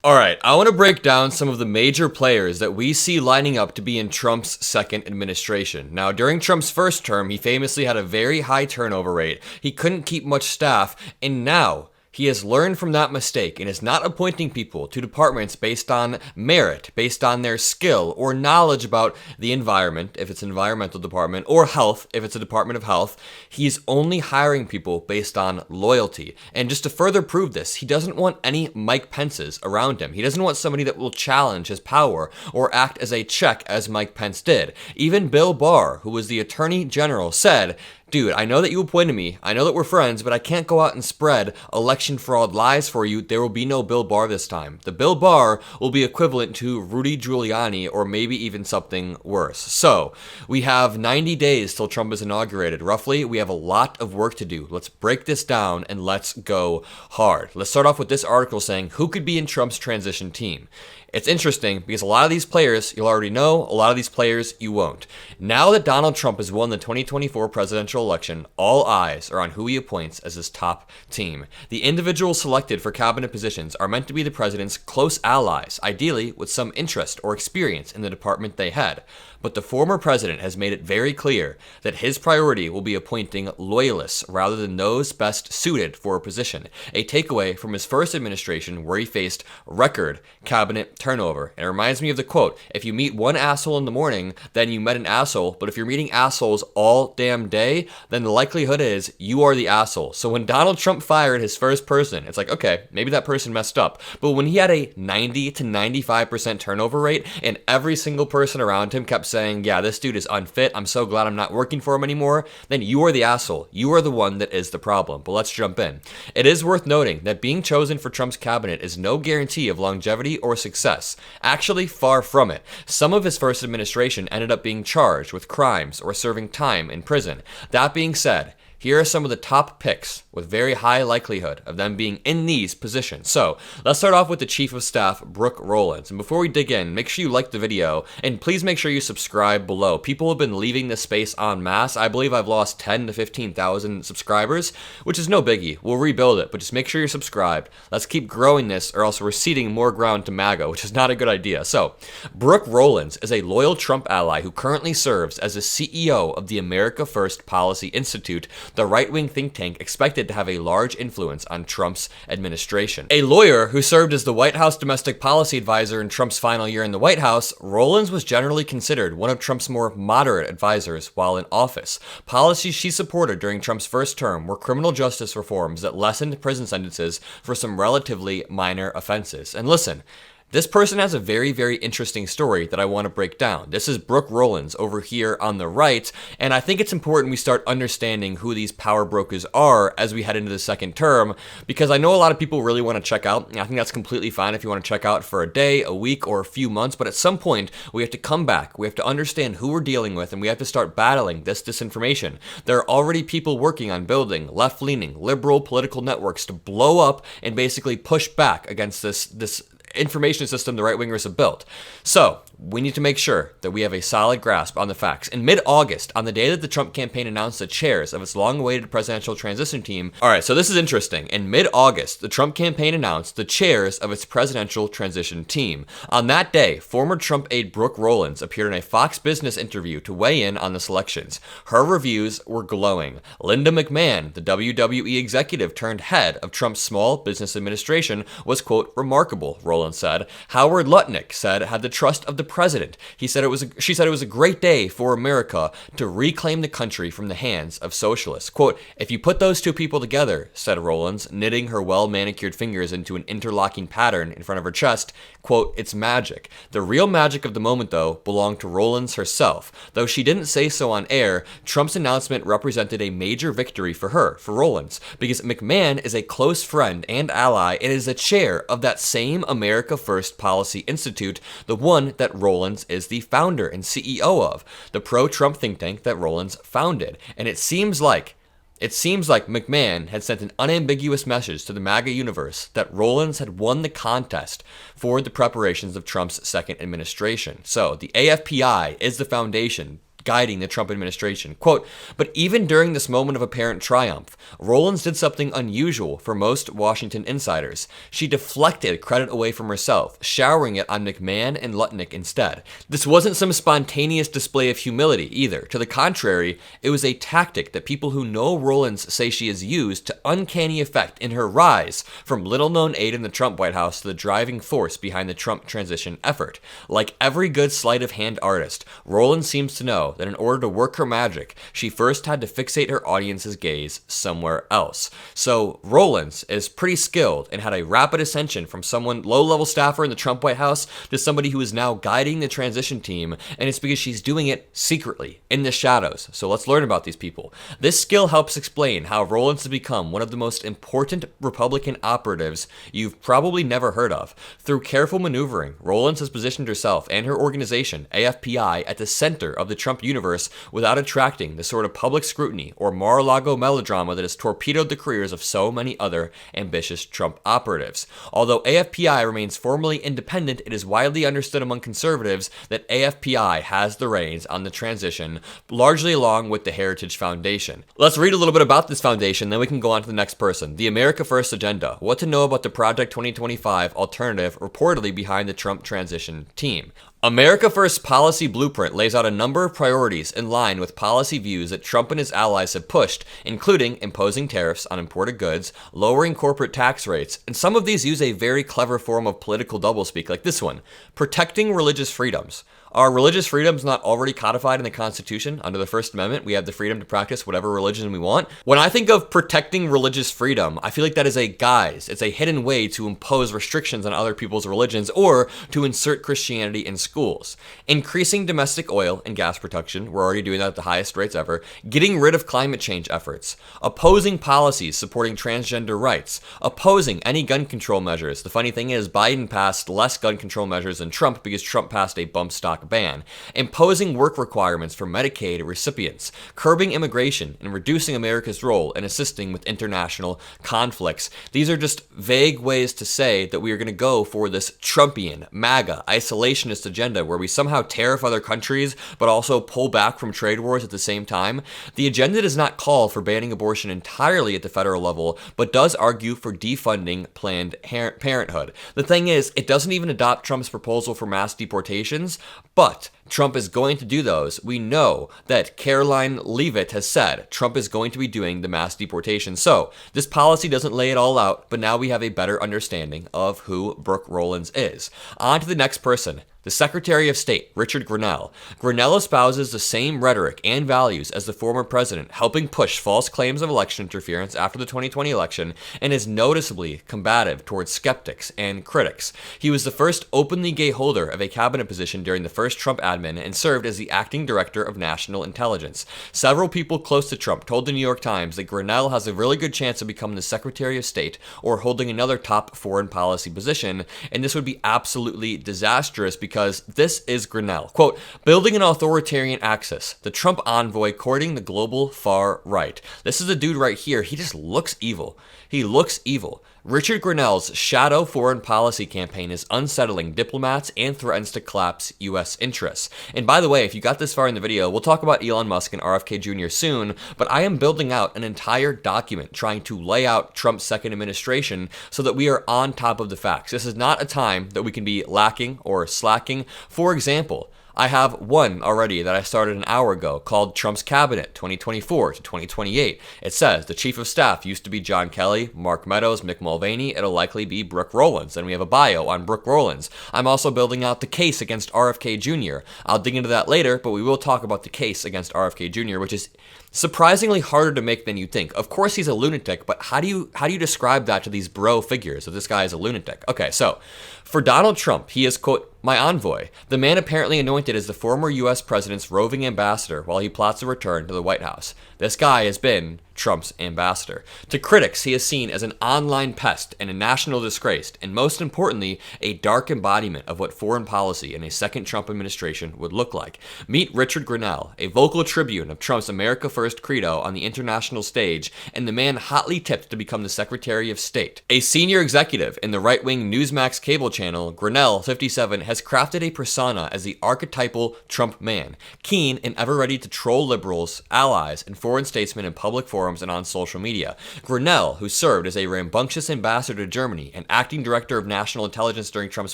Alright, I want to break down some of the major players that we see lining up to be in Trump's second administration. Now, during Trump's first term, he famously had a very high turnover rate, he couldn't keep much staff, and now he has learned from that mistake and is not appointing people to departments based on merit, based on their skill or knowledge about the environment, if it's an environmental department, or health, if it's a department of health. He's only hiring people based on loyalty. And just to further prove this, he doesn't want any Mike Pences around him. He doesn't want somebody that will challenge his power or act as a check as Mike Pence did. Even Bill Barr, who was the Attorney General, said, "Dude, I know that you appointed me, I know that we're friends, but I can't go out and spread election fraud lies for you. There will be no Bill Barr this time. The Bill Barr will be equivalent to Rudy Giuliani or maybe even something worse." So, we have 90 days till Trump is inaugurated. Roughly, we have a lot of work to do. Let's break this down and let's go hard. Let's start off with this article saying who could be in Trump's transition team. It's interesting because a lot of these players you'll already know, a lot of these players you won't. Now that Donald Trump has won the 2024 presidential election, all eyes are on who he appoints as his top team. The individuals selected for cabinet positions are meant to be the president's close allies, ideally with some interest or experience in the department they head. But the former president has made it very clear that his priority will be appointing loyalists rather than those best suited for a position, a takeaway from his first administration where he faced record cabinet turnover. And it reminds me of the quote, if you meet one asshole in the morning, then you met an asshole, but if you're meeting assholes all damn day, then the likelihood is you are the asshole. So when Donald Trump fired his first person, it's like, okay, maybe that person messed up. But when he had a 90 to 95% turnover rate and every single person around him kept saying, yeah, this dude is unfit, I'm so glad I'm not working for him anymore, then you are the asshole. You are the one that is the problem. But let's jump in. It is worth noting that being chosen for Trump's cabinet is no guarantee of longevity or success. Actually, far from it. Some of his first administration ended up being charged with crimes or serving time in prison. That being said, here are some of the top picks with very high likelihood of them being in these positions. So, let's start off with the Chief of Staff, Brooke Rollins. And before we dig in, make sure you like the video, and please make sure you subscribe below. People have been leaving this space en masse. I believe I've lost 10 to 15,000 subscribers, which is no biggie. We'll rebuild it, but just make sure you're subscribed. Let's keep growing this, or else we're ceding more ground to MAGA, which is not a good idea. So, Brooke Rollins is a loyal Trump ally who currently serves as the CEO of the America First Policy Institute, the right-wing think tank expected to have a large influence on Trump's administration. A lawyer who served as the White House domestic policy advisor in Trump's final year in the White House, Rollins was generally considered one of Trump's more moderate advisors while in office. Policies she supported during Trump's first term were criminal justice reforms that lessened prison sentences for some relatively minor offenses. And listen, this person has a very, very interesting story that I want to break down. This is Brooke Rollins over here on the right, and I think it's important we start understanding who these power brokers are as we head into the second term, because I know a lot of people really want to check out, and I think that's completely fine if you want to check out for a day, a week, or a few months, but at some point, we have to come back, we have to understand who we're dealing with, and we have to start battling this disinformation. There are already people working on building left-leaning, liberal political networks to blow up and basically push back against this information system the right-wingers have built. So, we need to make sure that we have a solid grasp on the facts. In mid-August, on the day that the Trump campaign announced the chairs of its long-awaited presidential transition team, alright, so this is interesting. In mid-August, the Trump campaign announced the chairs of its presidential transition team. On that day, former Trump aide Brooke Rollins appeared in a Fox Business interview to weigh in on the selections. Her reviews were glowing. Linda McMahon, the WWE executive turned head of Trump's Small Business Administration, was, quote, remarkable, Rollins said. Howard Lutnick said had the trust of the president. She said it was a great day for America to reclaim the country from the hands of socialists. Quote, if you put those two people together, said Rollins, knitting her well-manicured fingers into an interlocking pattern in front of her chest, quote, it's magic. The real magic of the moment, though, belonged to Rollins herself. Though she didn't say so on air, Trump's announcement represented a major victory for her, for Rollins, because McMahon is a close friend and ally and is the chair of that same America First Policy Institute, the one that Rollins is the founder and CEO of, the pro-Trump think tank that Rollins founded. And it seems like McMahon had sent an unambiguous message to the MAGA universe that Rollins had won the contest for the preparations of Trump's second administration. So the AFPI is the foundation guiding the Trump administration. Quote, but even during this moment of apparent triumph, Rollins did something unusual for most Washington insiders. She deflected credit away from herself, showering it on McMahon and Lutnick instead. This wasn't some spontaneous display of humility either. To the contrary, it was a tactic that people who know Rollins say she has used to uncanny effect in her rise from little-known aide in the Trump White House to the driving force behind the Trump transition effort. Like every good sleight-of-hand artist, Rollins seems to know that in order to work her magic, she first had to fixate her audience's gaze somewhere else. So Rollins is pretty skilled and had a rapid ascension from someone low-level staffer in the Trump White House to somebody who is now guiding the transition team, and it's because she's doing it secretly, in the shadows. So let's learn about these people. This skill helps explain how Rollins has become one of the most important Republican operatives you've probably never heard of. Through careful maneuvering, Rollins has positioned herself and her organization, AFPI, at the center of the Trump universe without attracting the sort of public scrutiny or Mar-a-Lago melodrama that has torpedoed the careers of so many other ambitious Trump operatives. Although AFPI remains formally independent, it is widely understood among conservatives that AFPI has the reins on the transition, largely along with the Heritage Foundation. Let's read a little bit about this foundation, then we can go on to the next person. The America First Agenda. What to know about the Project 2025 alternative reportedly behind the Trump transition team. America First policy blueprint lays out a number of priorities in line with policy views that Trump and his allies have pushed, including imposing tariffs on imported goods, lowering corporate tax rates, and some of these use a very clever form of political doublespeak, like this one, protecting religious freedoms. Are religious freedoms not already codified in the Constitution? Under the First Amendment, we have the freedom to practice whatever religion we want. When I think of protecting religious freedom, I feel like that is a guise. It's a hidden way to impose restrictions on other people's religions or to insert Christianity in schools. Increasing domestic oil and gas production, we're already doing that at the highest rates ever. Getting rid of climate change efforts. Opposing policies supporting transgender rights. Opposing any gun control measures. The funny thing is, Biden passed less gun control measures than Trump because Trump passed a bump stock ban, imposing work requirements for Medicaid recipients, curbing immigration, and reducing America's role in assisting with international conflicts. These are just vague ways to say that we are going to go for this Trumpian, MAGA, isolationist agenda where we somehow tariff other countries but also pull back from trade wars at the same time. The agenda does not call for banning abortion entirely at the federal level, but does argue for defunding Planned Parenthood. The thing is, it doesn't even adopt Trump's proposal for mass deportations, but Trump is going to do those. We know that Caroline Leavitt has said Trump is going to be doing the mass deportation. So this policy doesn't lay it all out, but now we have a better understanding of who Brooke Rollins is. On to the next person. The Secretary of State, Richard Grenell. Grenell espouses the same rhetoric and values as the former president, helping push false claims of election interference after the 2020 election, and is noticeably combative towards skeptics and critics. He was the first openly gay holder of a cabinet position during the first Trump admin and served as the acting director of national intelligence. Several people close to Trump told the New York Times that Grenell has a really good chance of becoming the Secretary of State or holding another top foreign policy position, and this would be absolutely disastrous because this is Grenell. Quote, building an authoritarian axis, the Trump envoy courting the global far right. This is a dude right here. He just looks evil. He looks evil. Richard Grenell's shadow foreign policy campaign is unsettling diplomats and threatens to collapse U.S. interests. And by the way, if you got this far in the video, we'll talk about Elon Musk and RFK Jr. soon, but I am building out an entire document trying to lay out Trump's second administration so that we are on top of the facts. This is not a time that we can be lacking or slacking. For example, I have one already that I started an hour ago called Trump's Cabinet 2024 to 2028. It says the chief of staff used to be John Kelly, Mark Meadows, Mick Mulvaney. It'll likely be Brooke Rollins. And we have a bio on Brooke Rollins. I'm also building out the case against RFK Jr. I'll dig into that later, but we will talk about the case against RFK Jr., which is surprisingly harder to make than you think. Of course he's a lunatic, but how do you describe that to these bro figures that this guy is a lunatic? Okay, so for Donald Trump, he is, quote, my envoy, the man apparently anointed as the former U.S. president's roving ambassador while he plots a return to the White House. This guy has been Trump's ambassador. To critics, he is seen as an online pest and a national disgrace, and most importantly, a dark embodiment of what foreign policy in a second Trump administration would look like. Meet Richard Grenell, a vocal tribune of Trump's America First credo on the international stage, and the man hotly tipped to become the Secretary of State. A senior executive in the right-wing Newsmax cable channel, Grenell, 57, has crafted a persona as the archetypal Trump man, keen and ever ready to troll liberals, allies, and foreign statesmen in public forums and on social media. Grenell, who served as a rambunctious ambassador to Germany and acting director of national intelligence during Trump's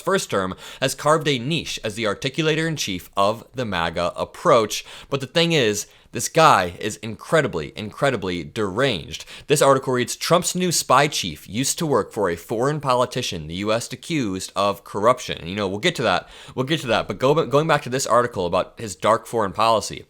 first term, has carved a niche as the articulator-in-chief of the MAGA approach. But the thing is, this guy is incredibly deranged. This article reads, Trump's new spy chief used to work for a foreign politician the U.S. accused of corruption. And, we'll get to that. But going back to this article about his dark foreign policy.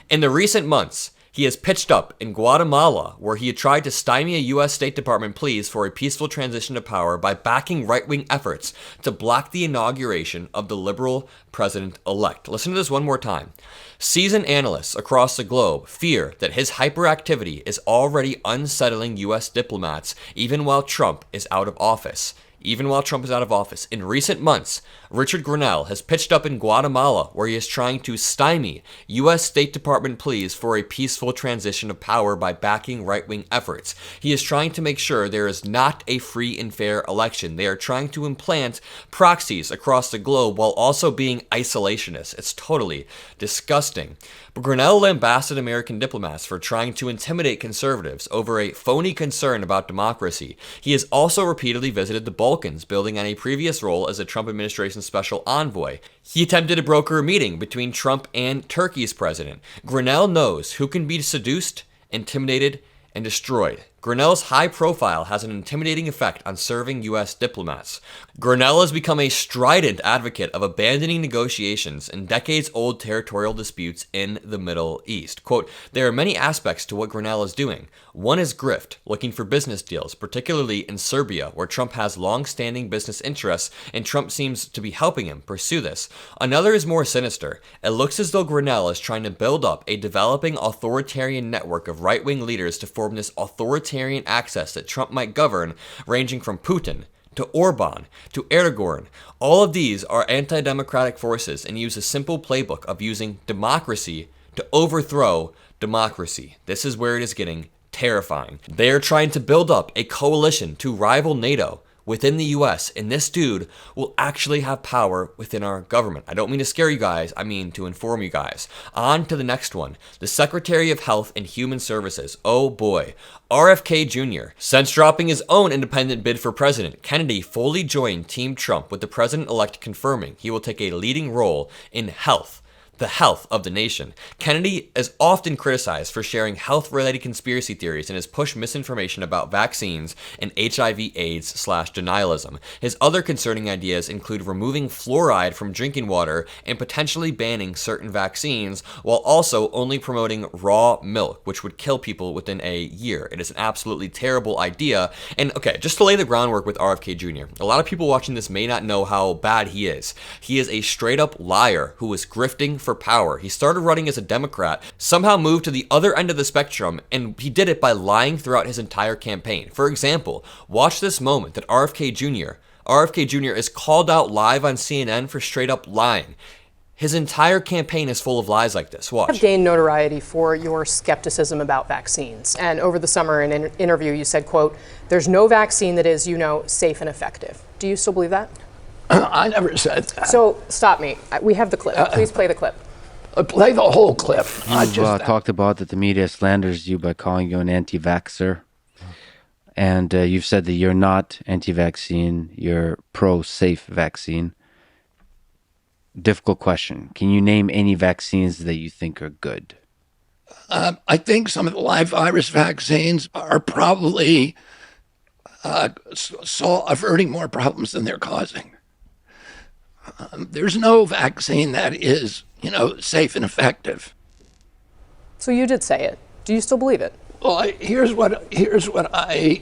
In the recent months, he has pitched up in Guatemala, where he had tried to stymie a U.S. State Department pleas for a peaceful transition to power by backing right-wing efforts to block the inauguration of the liberal president-elect. Listen to this one more time. Seasoned analysts across the globe fear that his hyperactivity is already unsettling U.S. diplomats, even while Trump is out of office. In recent months, Richard Grenell has pitched up in Guatemala, where he is trying to stymie U.S. State Department pleas for a peaceful transition of power by backing right-wing efforts. He is trying to make sure there is not a free and fair election. They are trying to implant proxies across the globe while also being isolationists. It's totally disgusting. But Grenell lambasted American diplomats for trying to intimidate conservatives over a phony concern about democracy. He has also repeatedly visited the Balkans, building on a previous role as a Trump administration special envoy. He attempted to broker a meeting between Trump and Turkey's president. Grenell knows who can be seduced, intimidated, and destroyed. Grenell's high profile has an intimidating effect on serving U.S. diplomats. Grenell has become a strident advocate of abandoning negotiations in decades-old territorial disputes in the Middle East. Quote, there are many aspects to what Grenell is doing. One is grift, looking for business deals, particularly in Serbia, where Trump has long-standing business interests, and Trump seems to be helping him pursue this. Another is more sinister. It looks as though Grenell is trying to build up a developing authoritarian network of right-wing leaders to form this authoritarian access that Trump might govern, ranging from Putin to Orban to Erdogan. All of these are anti-democratic forces and use a simple playbook of using democracy to overthrow democracy. This is where it is getting terrifying. They are trying to build up a coalition to rival NATO within the U.S., and this dude will actually have power within our government. I don't mean to scare you guys, I mean to inform you guys. On to the next one. The Secretary of Health and Human Services. Oh boy. RFK Jr. Since dropping his own independent bid for president, Kennedy fully joined Team Trump, with the president-elect confirming he will take a leading role in health. The health of the nation. Kennedy is often criticized for sharing health-related conspiracy theories and has pushed misinformation about vaccines and HIV/AIDS/denialism. His other concerning ideas include removing fluoride from drinking water and potentially banning certain vaccines, while also only promoting raw milk, which would kill people within a year. It is an absolutely terrible idea. And okay, just to lay the groundwork with RFK Jr., a lot of people watching this may not know how bad he is. He is a straight-up liar who was grifting for power. He started running as a Democrat, somehow moved to the other end of the spectrum, and he did it by lying throughout his entire campaign. For example, watch this moment that RFK Jr. is called out live on CNN for straight up lying. His entire campaign is full of lies like this. Watch. You have gained notoriety for your skepticism about vaccines. And over the summer in an interview, you said, quote, there's no vaccine that is, safe and effective. Do you still believe that? I never said that. So stop me. We have the clip. Please play the clip. Play the whole clip. You've talked about that the media slanders you by calling you an anti-vaxxer. And you've said that you're not anti-vaccine, you're pro-safe vaccine. Difficult question. Can you name any vaccines that you think are good? I think some of the live virus vaccines are probably averting more problems than they're causing. There's no vaccine that is, safe and effective. So you did say it. Do you still believe it? Well, here's what I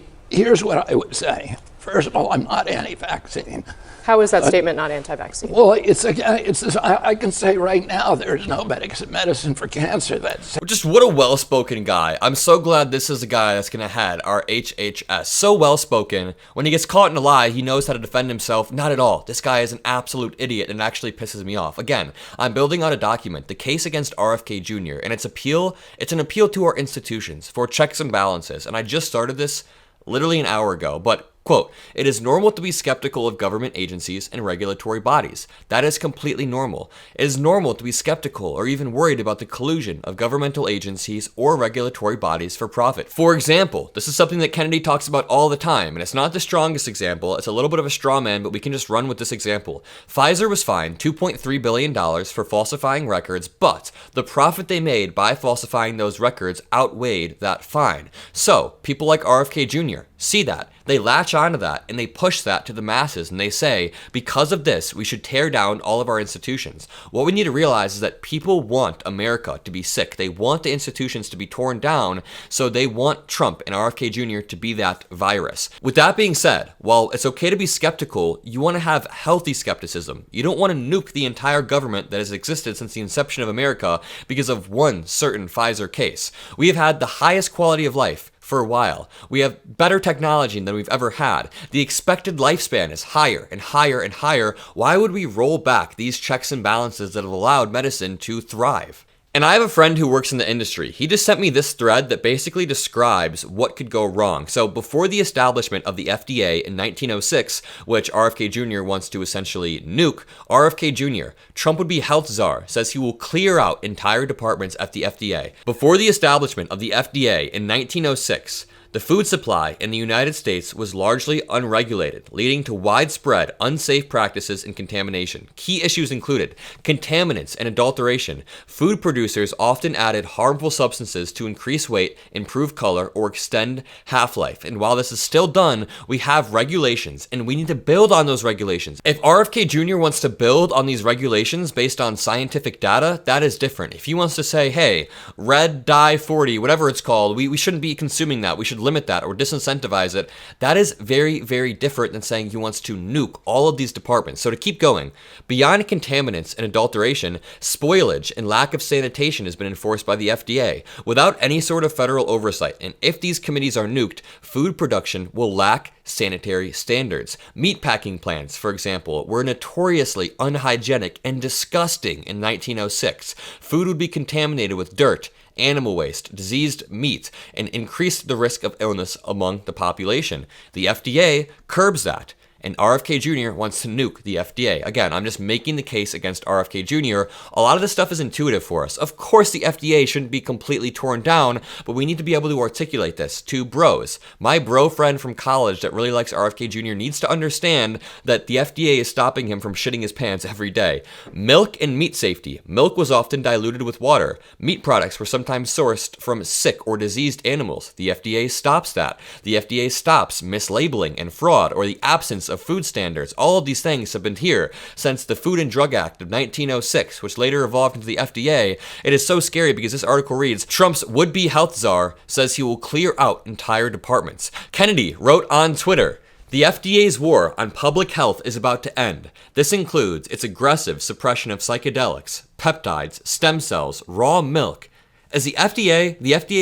would say. First of all, I'm not anti-vaccine. How is that statement not anti-vaccine? Well, I can say right now there's no medicine for cancer. That's Just what a well-spoken guy. I'm so glad this is a guy that's going to head our HHS. So well-spoken. When he gets caught in a lie, he knows how to defend himself. Not at all. This guy is an absolute idiot and it actually pisses me off. Again, I'm building on a document, the case against RFK Jr., and it's an appeal to our institutions for checks and balances. And I just started this literally an hour ago, but quote, "It is normal to be skeptical of government agencies and regulatory bodies. That is completely normal. It is normal to be skeptical or even worried about the collusion of governmental agencies or regulatory bodies for profit. For example, this is something that Kennedy talks about all the time, and it's not the strongest example. It's a little bit of a straw man, but we can just run with this example. Pfizer was fined $2.3 billion for falsifying records, but the profit they made by falsifying those records outweighed that fine. So, people like RFK Jr. see that. They latch onto that and they push that to the masses and they say, because of this, we should tear down all of our institutions. What we need to realize is that people want America to be sick. They want the institutions to be torn down, so they want Trump and RFK Jr. to be that virus. With that being said, while it's okay to be skeptical, you want to have healthy skepticism. You don't want to nuke the entire government that has existed since the inception of America because of one certain Pfizer case. We have had the highest quality of life for a while. We have better technology than we've ever had. The expected lifespan is higher and higher and higher. Why would we roll back these checks and balances that have allowed medicine to thrive? And I have a friend who works in the industry. He just sent me this thread that basically describes what could go wrong. So before the establishment of the FDA in 1906, which RFK Jr. wants to essentially nuke, RFK Jr., Trump would be health czar, says he will clear out entire departments at the FDA. Before the establishment of the FDA in 1906, the food supply in the United States was largely unregulated, leading to widespread unsafe practices and contamination. Key issues included contaminants and adulteration. Food producers often added harmful substances to increase weight, improve color, or extend half-life. And while this is still done, we have regulations, and we need to build on those regulations. If RFK Jr. wants to build on these regulations based on scientific data, that is different. If he wants to say, hey, red dye 40, whatever it's called, we shouldn't be consuming that. We should limit that or disincentivize it. That is very, very different than saying he wants to nuke all of these departments. So to keep going, beyond contaminants and adulteration, spoilage and lack of sanitation has been enforced by the FDA without any sort of federal oversight. And if these committees are nuked, food production will lack sanitary standards. Meatpacking plants, for example, were notoriously unhygienic and disgusting in 1906. Food would be contaminated with dirt, animal waste, diseased meat, and increased the risk of illness among the population. The FDA curbs that. And RFK Jr. wants to nuke the FDA. Again, I'm just making the case against RFK Jr. A lot of this stuff is intuitive for us. Of course, the FDA shouldn't be completely torn down, but we need to be able to articulate this to bros. My bro friend from college that really likes RFK Jr. needs to understand that the FDA is stopping him from shitting his pants every day. Milk and meat safety. Milk was often diluted with water. Meat products were sometimes sourced from sick or diseased animals. The FDA stops that. The FDA stops mislabeling and fraud or the absence of food standards. All of these things have been here since the Food and Drug Act of 1906, which later evolved into the FDA. It is so scary because this article reads, Trump's would-be health czar says he will clear out entire departments. Kennedy wrote on Twitter, "The FDA's war on public health is about to end. This includes its aggressive suppression of psychedelics, peptides, stem cells, raw milk. As the FDA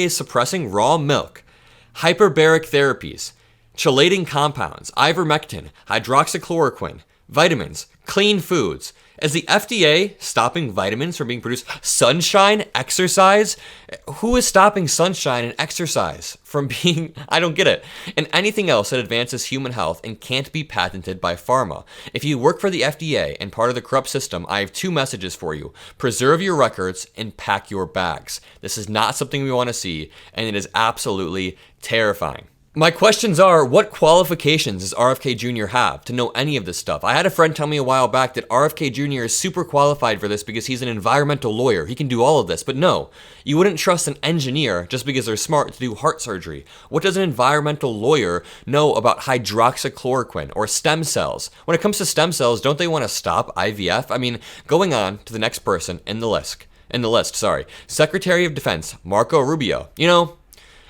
is suppressing raw milk, hyperbaric therapies, chelating compounds, ivermectin, hydroxychloroquine, vitamins, clean foods. Is the FDA stopping vitamins from being produced? Sunshine, exercise? Who is stopping sunshine and exercise from being, I don't get it. And anything else that advances human health and can't be patented by pharma. If you work for the FDA and part of the corrupt system, I have two messages for you. Preserve your records and pack your bags. This is not something we want to see, and it is absolutely terrifying. My questions are, what qualifications does RFK Jr. have to know any of this stuff? I had a friend tell me a while back that RFK Jr. is super qualified for this because he's an environmental lawyer. He can do all of this. But no, you wouldn't trust an engineer just because they're smart to do heart surgery. What does an environmental lawyer know about hydroxychloroquine or stem cells? When it comes to stem cells, don't they want to stop IVF? I mean, going on to the next person in the list. Secretary of Defense, Marco Rubio. You know,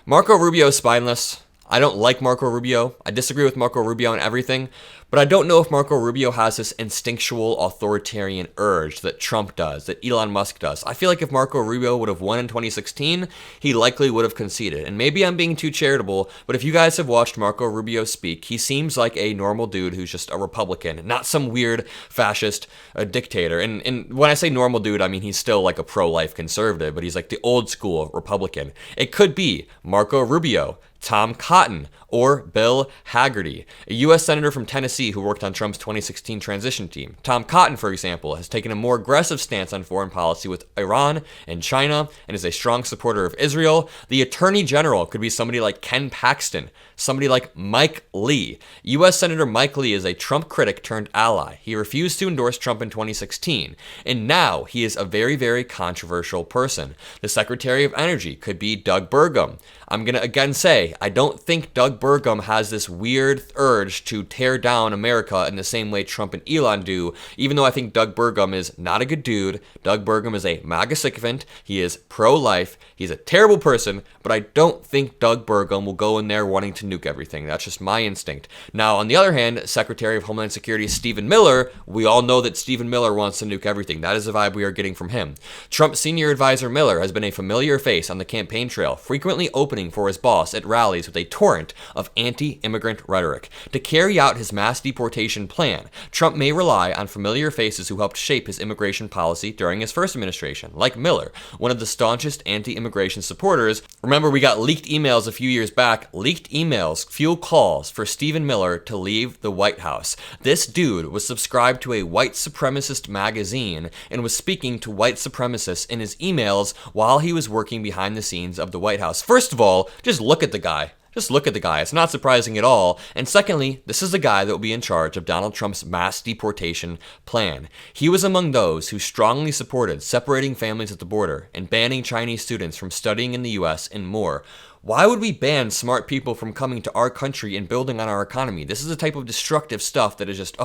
Marco Rubio is spineless. I don't like Marco Rubio. I disagree with Marco Rubio on everything, but I don't know if Marco Rubio has this instinctual authoritarian urge that Trump does, that Elon Musk does. I feel like if Marco Rubio would have won in 2016, he likely would have conceded. And maybe I'm being too charitable, but if you guys have watched Marco Rubio speak, he seems like a normal dude who's just a Republican, not some weird fascist dictator. And when I say normal dude, I mean he's still like a pro-life conservative, but he's like the old school Republican. It could be Marco Rubio, Tom Cotton, or Bill Hagerty, a U.S. Senator from Tennessee who worked on Trump's 2016 transition team. Tom Cotton, for example, has taken a more aggressive stance on foreign policy with Iran and China and is a strong supporter of Israel. The Attorney General could be somebody like Ken Paxton, somebody like Mike Lee. U.S. Senator Mike Lee is a Trump critic turned ally. He refused to endorse Trump in 2016, and now he is a very, very controversial person. The Secretary of Energy could be Doug Burgum. I'm going to again say, I don't think Doug Burgum has this weird urge to tear down America in the same way Trump and Elon do, even though I think Doug Burgum is not a good dude. Doug Burgum is a MAGA sycophant. He is pro-life. He's a terrible person, but I don't think Doug Burgum will go in there wanting to nuke everything. That's just my instinct. Now, on the other hand, Secretary of Homeland Security Stephen Miller, we all know that Stephen Miller wants to nuke everything. That is the vibe we are getting from him. Trump's senior advisor Miller has been a familiar face on the campaign trail, frequently opening for his boss at rallies with a torrent of anti-immigrant rhetoric. To carry out his mass deportation plan, Trump may rely on familiar faces who helped shape his immigration policy during his first administration, like Miller, one of the staunchest anti-immigration supporters. Remember, we got leaked emails a few years back. Leaked emails fuel calls for Stephen Miller to leave the White House. This dude was subscribed to a white supremacist magazine and was speaking to white supremacists in his emails while he was working behind the scenes of the White House. First of all, just look at the guy. Just look at the guy. It's not surprising at all. And secondly, this is the guy that will be in charge of Donald Trump's mass deportation plan. He was among those who strongly supported separating families at the border and banning Chinese students from studying in the U.S. and more. Why would we ban smart people from coming to our country and building on our economy? This is the type of destructive stuff that is just,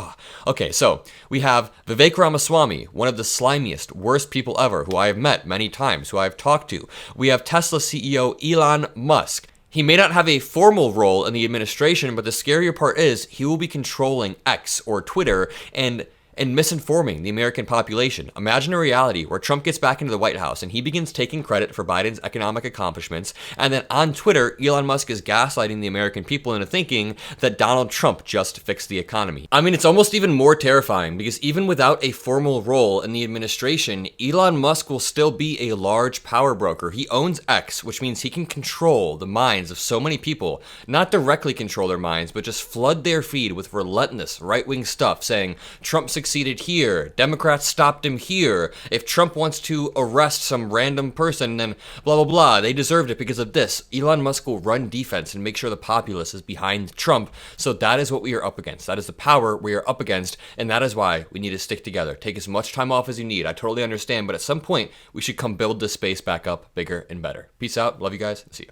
Okay, so we have Vivek Ramaswamy, one of the slimiest, worst people ever, who I have met many times, who I have talked to. We have Tesla CEO Elon Musk. He may not have a formal role in the administration, but the scarier part is he will be controlling X or Twitter and misinforming the American population. Imagine a reality where Trump gets back into the White House and he begins taking credit for Biden's economic accomplishments, and then on Twitter, Elon Musk is gaslighting the American people into thinking that Donald Trump just fixed the economy. I mean, it's almost even more terrifying because even without a formal role in the administration, Elon Musk will still be a large power broker. He owns X, which means he can control the minds of so many people, not directly control their minds, but just flood their feed with relentless right-wing stuff saying Trump succeeded here, Democrats stopped him here, if Trump wants to arrest some random person, then blah blah blah, they deserved it because of this. Elon Musk will run defense and make sure the populace is behind Trump. So that is what we are up against. That is the power we are up against, and that is why we need to stick together. Take as much time off as you need. I totally understand, but at some point we should come build this space back up bigger and better. Peace out. Love you guys. See you.